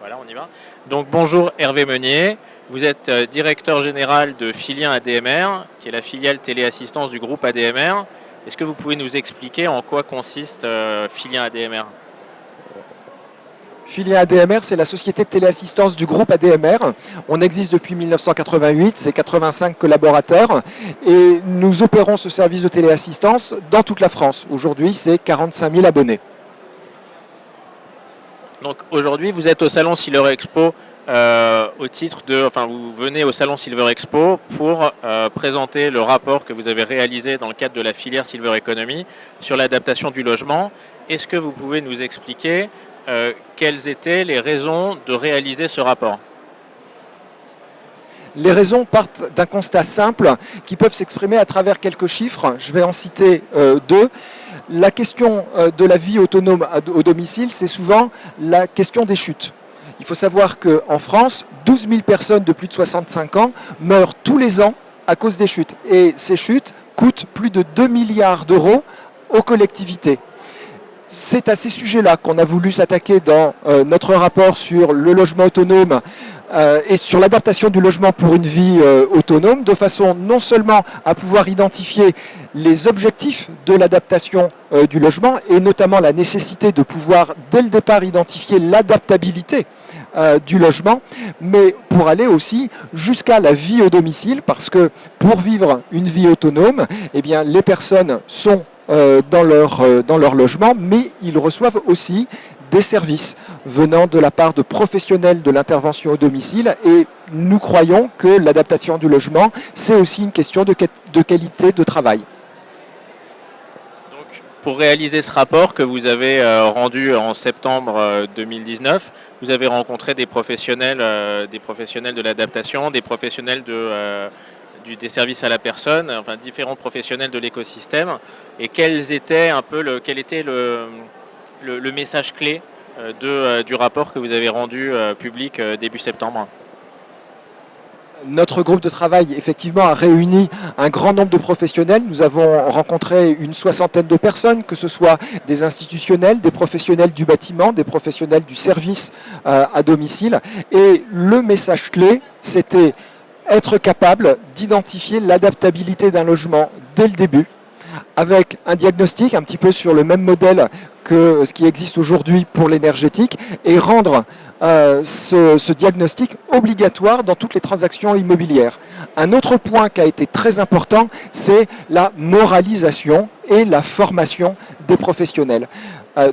Voilà, on y va. Donc bonjour Hervé Meunier, vous êtes directeur général de Filien ADMR, qui est la filiale téléassistance du groupe ADMR. Est-ce que vous pouvez nous expliquer en quoi consiste Filien ADMR? Filien ADMR, c'est la société de téléassistance du groupe ADMR. On existe depuis 1988, c'est 85 collaborateurs et nous opérons ce service de téléassistance dans toute la France. Aujourd'hui, c'est 45 000 abonnés. Donc aujourd'hui, vous êtes au Salon Silver Expo vous venez au Salon Silver Expo pour présenter le rapport que vous avez réalisé dans le cadre de la filière Silver Economy sur l'adaptation du logement. Est-ce que vous pouvez nous expliquer quelles étaient les raisons de réaliser ce rapport? Les raisons partent d'un constat simple qui peuvent s'exprimer à travers quelques chiffres. Je vais en citer deux. La question de la vie autonome au domicile, c'est souvent la question des chutes. Il faut savoir qu'en France, 12 000 personnes de plus de 65 ans meurent tous les ans à cause des chutes. Et ces chutes coûtent plus de 2 milliards d'euros aux collectivités. C'est à ces sujets-là qu'on a voulu s'attaquer dans notre rapport sur le logement autonome et sur l'adaptation du logement pour une vie autonome, de façon non seulement à pouvoir identifier les objectifs de l'adaptation du logement et notamment la nécessité de pouvoir dès le départ identifier l'adaptabilité du logement, mais pour aller aussi jusqu'à la vie au domicile, parce que pour vivre une vie autonome, eh bien, les personnes sont dans leur logement, mais ils reçoivent aussi des services venant de la part de professionnels de l'intervention au domicile et nous croyons que l'adaptation du logement, c'est aussi une question de qualité de travail. Donc, pour réaliser ce rapport que vous avez rendu en septembre 2019, vous avez rencontré des professionnels de l'adaptation, des professionnels des services à la personne, enfin différents professionnels de l'écosystème, et quel était le message clé du rapport que vous avez rendu public début septembre? Notre groupe de travail, effectivement, a réuni un grand nombre de professionnels. Nous avons rencontré une soixantaine de personnes, que ce soit des institutionnels, des professionnels du bâtiment, des professionnels du service à domicile. Et le message clé, c'était être capable d'identifier l'adaptabilité d'un logement dès le début, avec un diagnostic un petit peu sur le même modèle que ce qui existe aujourd'hui pour l'énergétique, et rendre ce diagnostic obligatoire dans toutes les transactions immobilières. Un autre point qui a été très important, c'est la moralisation et la formation des professionnels.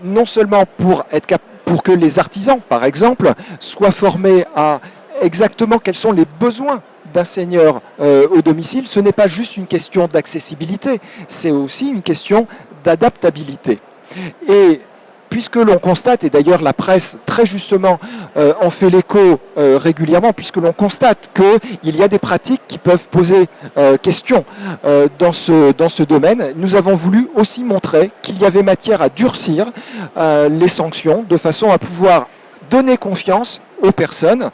Non seulement pour que les artisans, par exemple, soient formés à exactement quels sont les besoins d'un senior au domicile, ce n'est pas juste une question d'accessibilité, c'est aussi une question d'adaptabilité. Et puisque l'on constate, et d'ailleurs la presse très justement en fait l'écho régulièrement, puisque l'on constate qu'il y a des pratiques qui peuvent poser question dans ce domaine, nous avons voulu aussi montrer qu'il y avait matière à durcir les sanctions de façon à pouvoir donner confiance aux personnes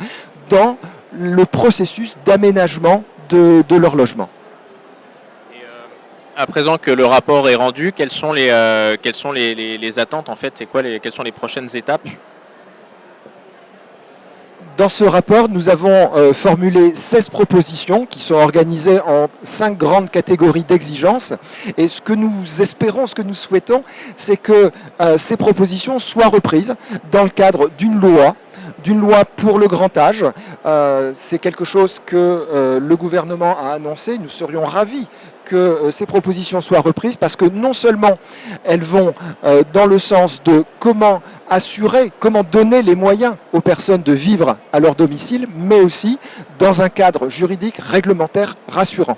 dans le processus d'aménagement de leur logement. Et à présent que le rapport est rendu, quelles sont les attentes en fait? Quelles sont les prochaines étapes? Dans ce rapport, nous avons formulé 16 propositions qui sont organisées en 5 grandes catégories d'exigences. Et ce que nous espérons, ce que nous souhaitons, c'est que ces propositions soient reprises dans le cadre d'une loi pour le grand âge. C'est quelque chose que le gouvernement a annoncé. Nous serions ravis que ces propositions soient reprises parce que non seulement elles vont dans le sens de comment donner les moyens aux personnes de vivre à leur domicile, mais aussi dans un cadre juridique réglementaire rassurant.